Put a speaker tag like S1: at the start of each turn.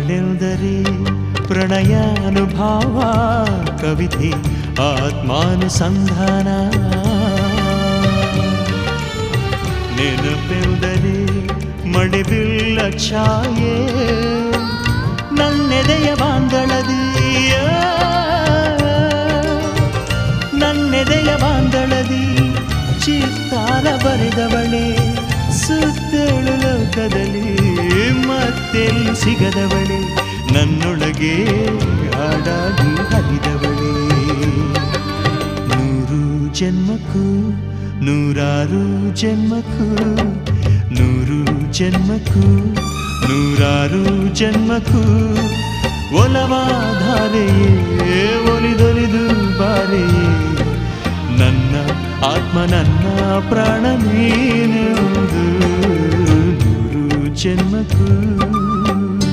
S1: ನೆನಪೆಂದರೆ ಪ್ರಣಯಾನುಭಾವ ಕವಿತೆ ಆತ್ಮಾನುಸಂಧಾನ ನೆನಪೆಂದರೆ ಮಳೆಬಿಲ್ಲ ಛಾಯೆ ನನ್ನೆದೆಯ ಬಾಂದಳದಿ ನನ್ನೆದೆಯ ಬಾಂದಳದಿ ಚಿತ್ತಾರ ಬರೆದವಳೆ ಸುತ್ತೇಳು ಲೋಕದಲ್ಲಿ ಮತ್ತೆಲ್ಲಿ ಸಿಗದವಳೆ ನನ್ನೊಳಗೆ ಹಾಡಾಗಿ ಹರಿದವಳೆ ನೂರು ಜನ್ಮಕ್ಕೂ ನೂರಾರು ಜನ್ಮಕ್ಕೂ ನೂರು ಜನ್ಮಕ್ಕೂ ನೂರಾರು ಜನ್ಮಕ್ಕೂ ಒಲವಾಧಾರೆಯೇ ಒಲಿದೊಲಿದು ಬಾರೆಯೇ ನನ್ನ ಆತ್ಮ ನನ್ನ ಪ್ರಾಣ ನೀನೆಂದು ನೂರು ಜನ್ಮಕ್ಕೂ